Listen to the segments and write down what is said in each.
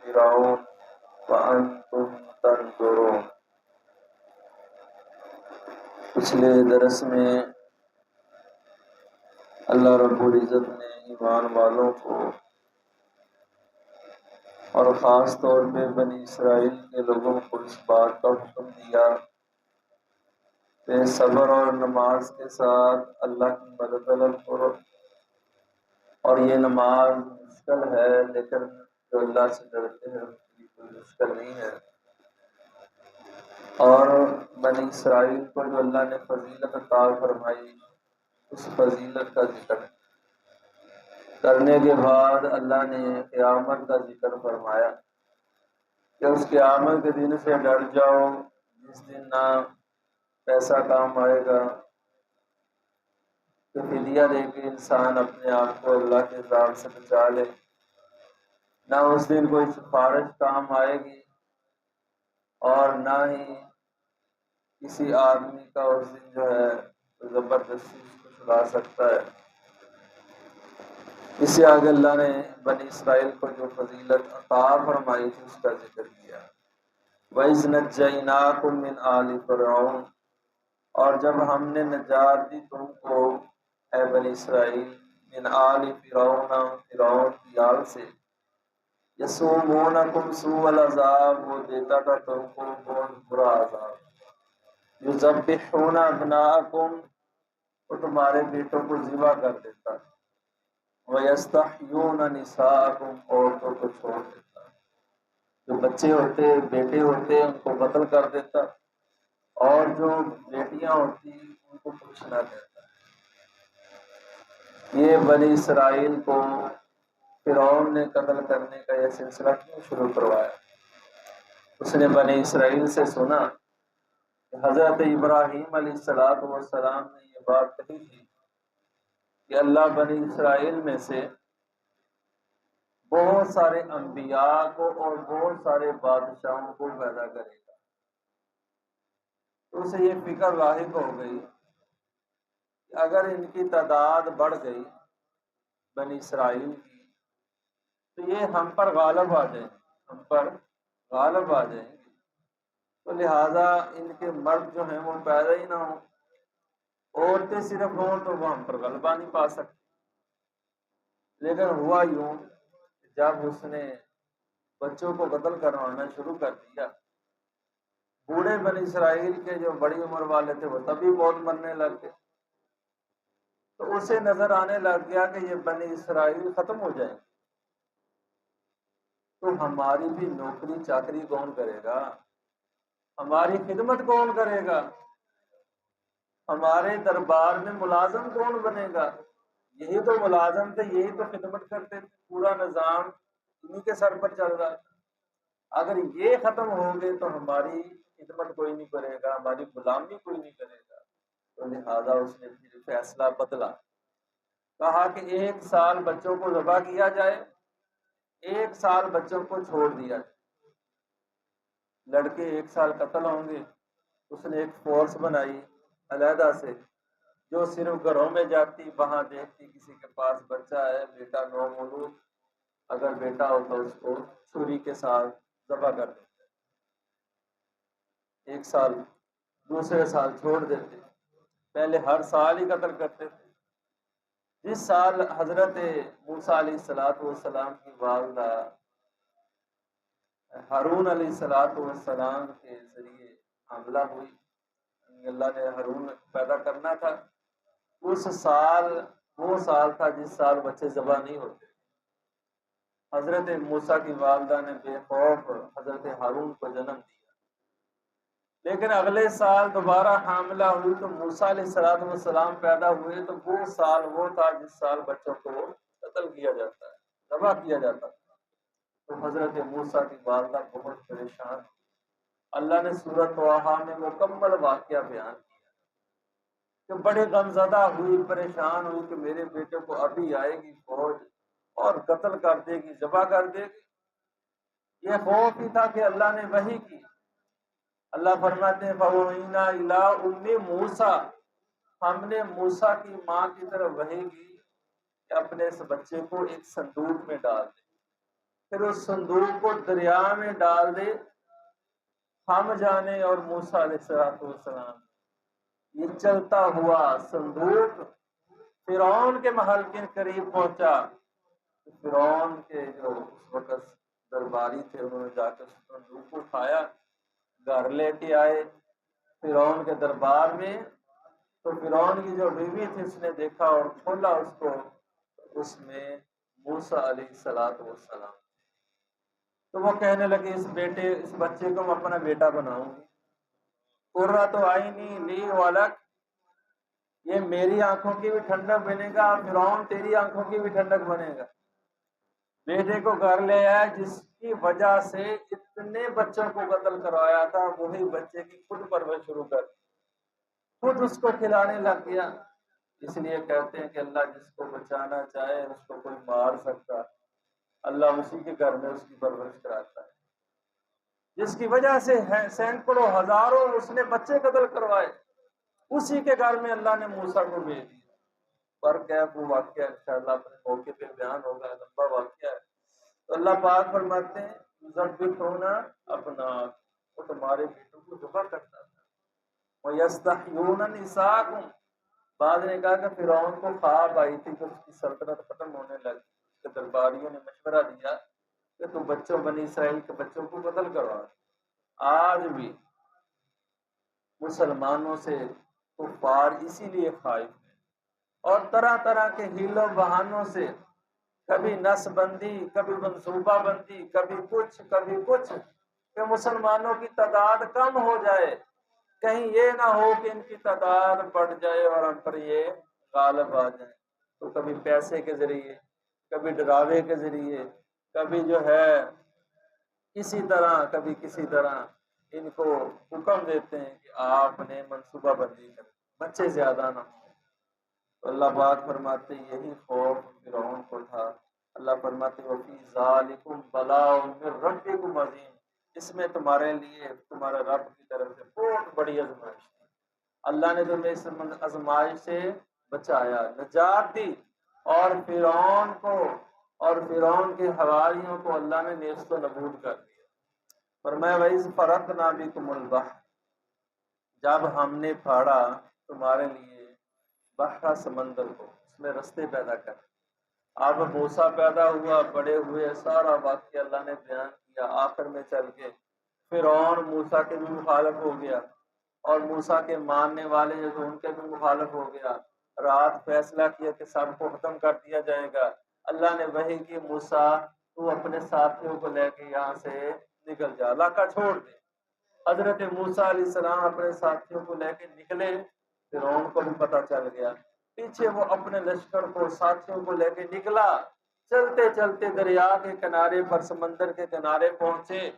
فرعون وانتم تنظرون۔ پچھلے درس میں اللہ رب العزت نے ایمان والوں کو اور خاص طور پہ بنی اسرائیل کے لوگوں کو اس بات کا حکم دیا کہ صبر اور نماز کے ساتھ اللہ کی مدد طلب کرو، اور یہ نماز مشکل ہے لیکن جو اللہ سے ڈرتے ہیں ان کے لیے کوئی مشکل نہیں ہے۔ اور بنی اسرائیل کو جو اللہ نے فضیلت عطا فرمائی، اس فضیلت کا ذکر کرنے کے بعد اللہ نے قیامت کا ذکر فرمایا کہ اس قیامت کے دن سے ڈر جاؤ جس دن نہ پیسہ کام آئے گا کہ فدیہ دے کے انسان اپنے آپ کو اللہ کے عذاب سے بچا لے، نہ اس دن کوئی سفارش کام آئے گی، اور نہ ہی کسی آدمی کا اس دن جو ہے زبردستی اس کو چھڑا سکتا ہے۔ اس سے آگے اللہ نے بنی اسرائیل کو جو فضیلت عطا فرمائی تھی اس کا ذکر کیا۔ وَإِذْ نَجَّيْنَاكُمْ مِنْ آلِ فِرْعَوْنَ، اور جب ہم نے نجات دی تم کو اے بنی اسرائیل من آل فرعون، فرعون کی آل سے، یسومونکم سوء العذاب، وہ دیتا تھا تم کو بہت برا عذاب، یذبحون ابناءکم، وہ تمہارے بیٹوں کو ذبح کر دیتا، ویستحیون نساءکم، عورتوں کو چھوڑ دیتا، جو بچے ہوتے بیٹے ہوتے ان کو قتل کر دیتا، اور جو بیٹیاں ہوتی ان کو کچھ نہ دیتا۔ یہ بنی اسرائیل کو فرعون نے قتل کرنے کا یہ سلسلہ کیوں شروع کروایا؟ اس نے بنی اسرائیل سے سنا کہ حضرت ابراہیم علیہ السلام نے یہ بات کہی تھی کہ اللہ بنی اسرائیل میں سے بہت سارے انبیاء کو اور بہت سارے بادشاہوں کو پیدا کرے گا۔ تو اسے یہ فکر لاحق ہو گئی کہ اگر ان کی تعداد بڑھ گئی بنی اسرائیل کی تو یہ ہم پر غالب آ جائیں گے، ہم پر غالب آ جائیں گے، تو لہٰذا ان کے مرد جو ہیں وہ پیدا ہی نہ ہوں، عورتیں صرف ہوں تو وہ ہم پر غلبہ نہیں پا سکتی۔ لیکن ہوا یوں کہ جب اس نے بچوں کو قتل کروانا شروع کر دیا، بوڑھے بنی اسرائیل کے جو بڑی عمر والے تھے وہ تبھی بہت مرنے لگ گئے، تو اسے نظر آنے لگ گیا کہ یہ بنی اسرائیل ختم ہو جائیں گے تو ہماری بھی نوکری چاکری کون کرے گا، ہماری خدمت کون کرے گا، ہمارے دربار میں ملازم کون بنے گا؟ یہی تو ملازم تھے، یہی تو خدمت کرتے تھے، پورا نظام انہی کے سر پر چل رہا تھا۔ اگر یہ ختم ہوں گے تو ہماری خدمت کوئی نہیں کرے گا، ہماری غلامی کوئی نہیں کرے گا۔ تو لہٰذا اس نے پھر فیصلہ بدلا، کہا کہ 1 سال بچوں کو ذبح کیا جائے، 1 سال بچوں کو چھوڑ دیا جائے، لڑکے 1 سال قتل ہوں گے۔ اس نے ایک فورس بنائی علیحدہ سے جو صرف گھروں میں جاتی، وہاں دیکھتی کسی کے پاس بچہ ہے، بیٹا نومولود، اگر بیٹا ہو تو اس کو چھری کے ساتھ ذبح کر دیتے، 1 سال، دوسرے سال چھوڑ دیتے، پہلے ہر سال ہی قتل کرتے تھے۔ جس سال حضرت موسیٰ علیہ السلام کی والدہ ہارون علیہ السلام کے ذریعے حاملہ ہوئی، اللہ نے ہارون پیدا کرنا تھا، اس سال وہ سال تھا جس سال بچے ذبح نہیں ہوتے۔ حضرت موسیٰ کی والدہ نے بے خوف حضرت ہارون کو جنم دیا، لیکن اگلے سال دوبارہ حاملہ ہوئی تو موسیٰ علیہ السلام پیدا ہوئے، تو وہ سال وہ تھا جس سال بچوں کو قتل کیا جاتا ہے، ذبح کیا جاتا ہے۔ تو حضرت موسیٰ کی والدہ بہت پریشان، اللہ نے سورۃ طٰہٰ میں مکمل واقعہ بیان کیا کہ بڑے غمزدہ ہوئی، پریشان ہوئی کہ میرے بیٹے کو ابھی آئے گی فوج اور قتل کر دے گی، ذبح کر دے گی۔ یہ خوف ہی تھا کہ اللہ نے وحی کی، اللہ فرماتے ہیں فَأَوْحَيْنَا إِلَىٰ أُمِّ مُوسَىٰ، ہم نے موسیٰ کی ماں کی طرف وحی کی کہ اپنے اس بچے کو ایک صندوق میں ڈال دے۔ پھر اس صندوق کو دریا میں ڈال دے، ہم جانے۔ اور موسیٰ علیہ السلام یہ چلتا ہوا صندوق فرعون کے محل کے قریب پہنچا۔ فرعون کے جو اس وقت درباری تھے انہوں نے جا کر صندوق کو اٹھایا، گھر لے کے آئے فرعون کے دربار میں۔ تو فرعون کی جو بیوی تھی اس نے دیکھا اور کھولا اس کو، اس میں موسیٰ علیہ السلام۔ تو وہ کہنے لگے اس بچے کو میں اپنا بیٹا بناؤں گی۔ قرۃ عینی لی ولک، یہ میری آنکھوں کی بھی ٹھنڈک بنے گا، فرعون تیری آنکھوں کی بھی ٹھنڈک بنے گا۔ بیٹے کو گھر لے آیا، جس کی وجہ سے اتنے بچوں کو قتل کروایا تھا، وہی بچے کی خود پرورش شروع کر، خود اس کو کھلانے لگ گیا۔ اس لیے کہتے ہیں کہ اللہ جس کو بچانا چاہے اس کو کوئی مار سکتا، اللہ اسی کے گھر میں اس کی پرورش کراتا ہے، جس کی وجہ سے سینکڑوں ہزاروں اس نے بچے قتل کروائے، اسی کے گھر میں اللہ نے موسیٰ کو بھیج دیا۔ پر کیف وہ واقعہ انشاءاللہ اپنے موقع پہ بیان ہوگا، لمبا واقعہ ہے۔ تو اللہ پاک فرماتے ہیں یذبحون ابناءکم، وہ تمہارے بیٹوں کو ذبح کرتا تھا، ویستحیون نساءکم۔ بعد نے کہا کہ فرعون کو خواب آئی تھی کہ اس کی سلطنت ختم ہونے لگی، اس کے درباریوں نے مشورہ دیا کہ تو بچوں بنی اسرائیل کے بچوں کو قتل کروا۔ آج بھی مسلمانوں سے کفار اسی لیے خائف ہیں، اور طرح طرح کے ہیلوں بہانوں سے، کبھی نس بندی، کبھی منصوبہ بندی، کبھی کچھ کہ مسلمانوں کی تعداد کم ہو جائے، کہیں یہ نہ ہو کہ ان کی تعداد بڑھ جائے اور ہم پر یہ غالب آ جائیں۔ تو کبھی پیسے کے ذریعے، کبھی ڈراوے کے ذریعے، کبھی جو ہے کبھی کسی طرح ان کو حکم دیتے ہیں کہ آپ نے منصوبہ بندی کریں، بچے زیادہ نہ ہوں۔ تو اللہ پاک فرماتے یہی خوف فرعون کو تھا۔ اللہ فرماتے وفی ذالکم بلاء من ربکم عظیم، اس میں تمہارے لیے تمہارے رب کی طرف سے بہت بڑی آزمائش تھی۔ اللہ نے تمہیں اس آزمائش سے بچایا، نجات دی، اور فرعون کے حواریوں کو اللہ نے نیست و نابود کر دیا۔ فرمایا وَإِذْ فَرَقْنَا بِكُمُ الْبَحْرَ، جب ہم نے پھاڑا تمہارے لیے بحر سمندر کو، اس میں رستے پیدا کر۔ اب موسیٰ پیدا ہوا، بڑے ہوئے، سارا واقعہ اللہ نے بیان کیا۔ آخر میں چل کے فرعون موسیٰ کے بھی مخالف ہو گیا، اور موسیٰ کے ماننے والے جو ان کے بھی مخالف ہو گیا۔ رات فیصلہ کیا کہ سب کو ختم کر دیا جائے گا۔ اللہ نے وحی کی موسیٰ تو اپنے ساتھیوں کو لے کے یہاں سے نکل جا، علاقہ چھوڑ دے۔ حضرت موسیٰ علیہ السلام اپنے ساتھیوں کو لے کے نکلے، فرعون کو بھی پتہ چل گیا، پیچھے وہ اپنے لشکر کو ساتھیوں کو لے کے نکلا۔ چلتے چلتے دریا کے کنارے پر، سمندر کے کنارے پہنچے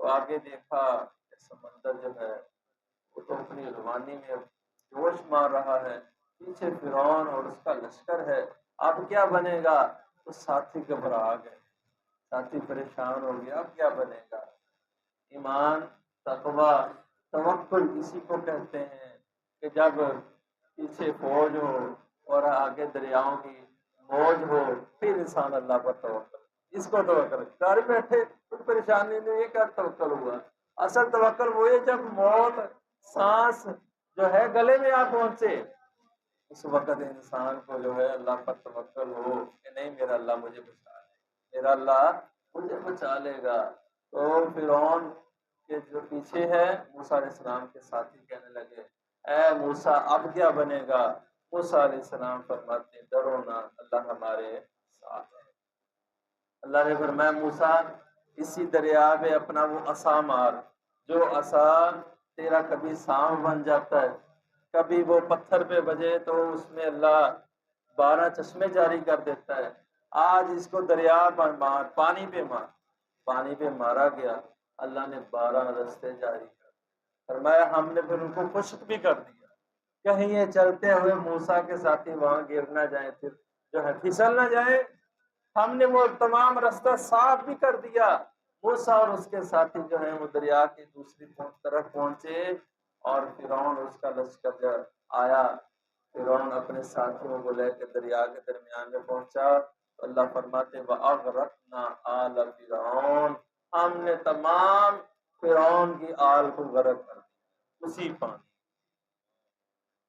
تو آگے دیکھا کہ سمندر جو ہے وہ تو اپنی روانی میں جوش مار رہا ہے، پیچھے فرعون اور اس کا لشکر ہے، اب کیا بنے گا؟ تو ساتھی گھبرا گئے، ساتھی پریشان ہو گیا، اب کیا بنے گا؟ ایمان، تقوی، توکل اسی کو کہتے ہیں کہ جب پیچھے فوج ہو اور آگے دریاؤں کی موج ہو، پھر انسان اللہ پر توکل، اس کو توکل۔ گھر بیٹھے کوئی پریشانی نہیں، یہ کیا توکل ہوا؟ اصل توکل وہ ہے جب موت، سانس جو ہے گلے میں آ پہنچے، اس وقت انسان کو جو ہے اللہ پر توکل ہو کہ نہیں میرا اللہ مجھے بچا لے، میرا اللہ مجھے بچا لے گا۔ تو فرعون کے جو پیچھے ہے موسیٰ علیہ السلام کے ساتھی کہنے لگے اے موسیٰ اب کیا بنے گا؟ موسیٰ علیہ السلام فرماتے ڈرو نہ، اللہ ہمارے ساتھ ہے۔ اللہ نے فرمایا موسیٰ اسی دریا میں اپنا وہ عصا مار، جو عصا تیرا کبھی سانپ بن جاتا ہے، کبھی وہ پتھر پہ بجے تو اس میں اللہ 12 چشمے جاری کر دیتا ہے۔ آج اس کو دریا پر مار، پانی پہ مار، پانی پہ مارا گیا، اللہ نے 12 رستے جاری کر، فرمایا ہم نے پھر ان کو خشک بھی کر دیا، کہیں یہ چلتے ہوئے موسیٰ کے ساتھی وہاں گر نہ جائیں، پھر جو ہے پھسل نہ جائیں۔ ہم نے وہ تمام رستہ صاف بھی کر دیا۔ موسیٰ اور اس کے ساتھی جو ہیں وہ دریا کی دوسری طرف پہنچے، اور فرعون اس کا لشکر جب آیا، فرعون اپنے ساتھیوں کو لے کے دریا کے درمیان میں پہنچا، تو اللہ فرماتے وَأَغْرَقْنَا آلَ فِرْعَوْنَ، ہم نے تمام فرعون کی آل کو غرق کر دیا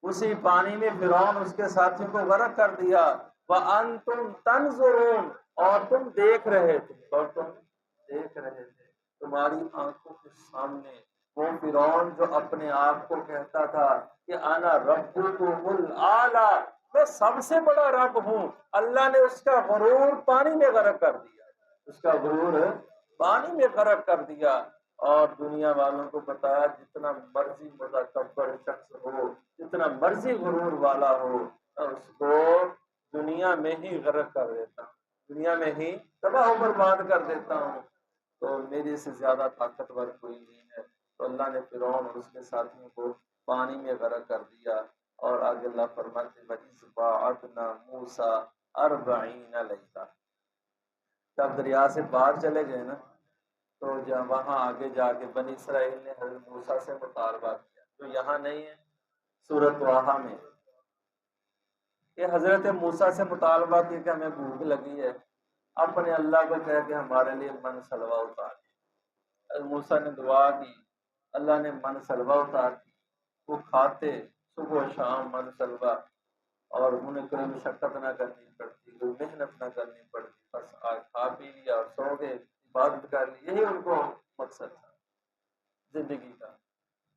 اسی پانی میں فرعون اس کے ساتھیوں کو غرق کر دیا۔ وَأَنْتُمْ تَنْظُرُونَ، اور تم دیکھ رہے تھے تمہاری آنکھوں کے سامنے وہ فرعون جو اپنے آپ کو کہتا تھا کہ انا ربکم الاعلی، میں سب سے بڑا رب ہوں، اللہ نے اس کا غرور پانی میں غرق کر دیا، اس کا غرور پانی میں غرق کر دیا۔ اور دنیا والوں کو بتایا جتنا مرضی متکبر شخص ہو، جتنا مرضی غرور والا ہو، اس کو دنیا میں ہی غرق کر دیتا ہوں، دنیا میں ہی تباہ و برباد کر دیتا ہوں، تو میرے سے زیادہ طاقتور کوئی نہیں ہے۔ تو اللہ نے فرعون اور اس کے ساتھیوں کو پانی میں غرق کر دیا۔ اور آگے اللہ فرماتے وَإِذْ بَعَثْنَا مُوسَىٰ 40 لَيْلَةً، جب دریا سے پار چلے گئے نا، تو جب وہاں آگے جا کے بنی اسرائیل نے حضرت موسیٰ سے مطالبہ کیا، جو یہاں نہیں ہے سورۃ طٰہٰ میں، کہ حضرت موسیٰ سے مطالبہ کیا کہ ہمیں بھوک لگی ہے، اپنے اللہ کو کہہ کے ہمارے لیے من سلوا اتار دیا۔ حضرت موسیٰ نے دعا کی، اللہ نے من سلوا اتار دی، وہ کھاتے صبح و شام من سلوا، اور انہیں کوئی مشقت نہ کرنی پڑتی، کوئی محنت نہ کرنی پڑتی، بس آج کھا پی لیا اور سو گئے، عبادت کر لی، یہی ان کو مقصد تھا زندگی کا۔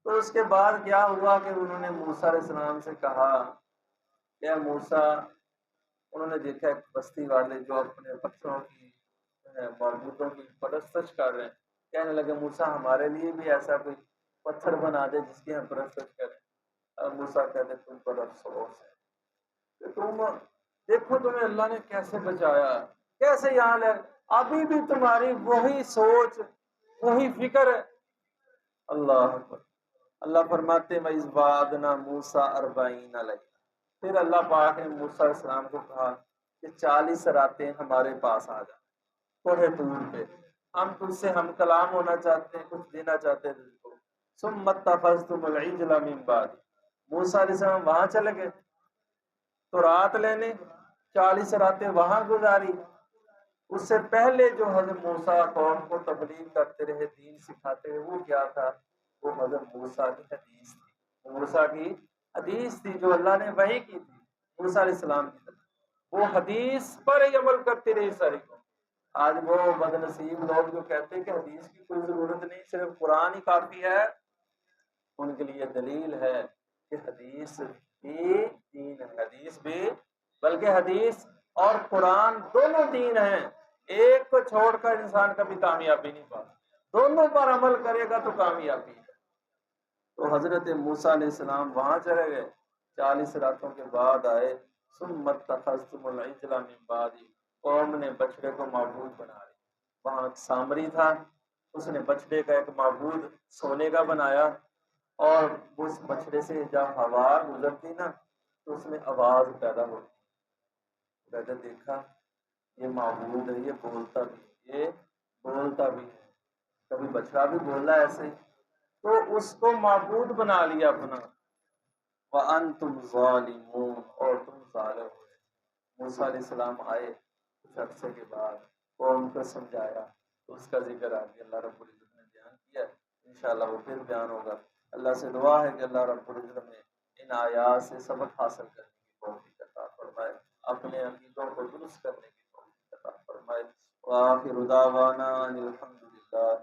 تو اس کے بعد کیا ہوا کہ انہوں نے موسیٰ علیہ السلام سے کہا کہ موسیٰ، انہوں نے دیکھا ایک بستی والے جو اپنے پتھروں کی معبودوں کی پرستش کر رہے ہیں، کہنے لگے موسیٰ ہمارے لیے بھی ایسا کوئی پتھر بنا دے جس کی ہم پرستش کریں۔ اور موسیٰ کہتے تم پر افسوس ہے کہ تم دیکھو تمہیں اللہ نے کیسے بچایا، کیسے یہاں لے، ابھی بھی تمہاری وہی سوچ وہی فکر ہے۔ اللہ اکبر۔ اللہ فرماتے وَإِذْ وَعَدْنَا مُوسَىٰ 40 لَيْلَةً، پھر اللہ پاک نے موسیٰ علیہ السلام کو کہا کہ 40 راتیں ہمارے پاس آ جا کوہ طور پہ، ہم تجھ سے ہم کلام ہونا چاہتے ہیں، کچھ دینا چاہتے ہیں تجھ کو۔ ثُمَّ اتَّخَذْتُمُ الْعِجْلَ مِن بَعْدِهِ، موسیٰ علیہ السلام وہاں چلے گئے تو رات لینے 40 راتیں وہاں گزاری۔ اس سے پہلے جو حضرت موسیٰ قوم کو تبلیغ کرتے رہے، دین سکھاتے رہے، وہ کیا تھا؟ وہ حضرت موسیٰ کی حدیث تھی، موسیٰ کی حدیث تھی جو اللہ نے وحی کی تھی موسیٰ علیہ السلام کی طرف، وہ حدیث پر ہی عمل کرتی رہی ساری کو۔ آج وہ بد نصیب لوگ جو کہتے ہیں کہ حدیث کی کوئی ضرورت نہیں، صرف قرآن ہی کافی ہے، ان کے لیے دلیل ہے کہ حدیث بھی دین ہے، حدیث بھی، بلکہ حدیث اور قرآن دونوں دین ہیں، ایک کو چھوڑ کر انسان کبھی کامیابی نہیں پاتا، دونوں پر عمل کرے گا تو کامیابی ہے۔ تو حضرت موسیٰ علیہ السلام وہاں چلے گئے، 40 راتوں کے بعد آئے۔ ثُمَّ اتَّخَذْتُمُ الْعِجْلَ مِن بَعْدِهِ، قوم نے بچڑے کو معبود بنا لیا۔ وہاں ایک سامری تھا، اس نے بچڑے کا ایک معبود سونے کا بنایا، اور اس بچڑے سے جب ہوا گزرتی نا تو اس میں آواز پیدا ہوتی، کہتے دیکھا یہ معبود ہے، یہ بولتا بھی ہے، کبھی بچڑا بھی بول رہا ہے ایسے ہی، تو اس کو معبود بنا لیا اپنا۔ وَأَنْتُمْ ظَالِمُونَ، اور تم ظالم ہوئے۔ موسیٰ علیہ السلام آئے کچھ عرصے کے بعد، قوم کو سمجھایا، تو اس کا ذکر آگے اللہ رب العزت نے بیان کیا، انشاءاللہ وہ پھر بیان ہوگا۔ اللہ سے دعا ہے کہ اللہ رب العزت میں ان آیات سے سبق حاصل کرنے کی توفیق عطا فرمائے، اپنے عقیدوں کو درست کرنے کی توفیق عطا فرمائے۔ وآخر دعوانا ان الحمد للہ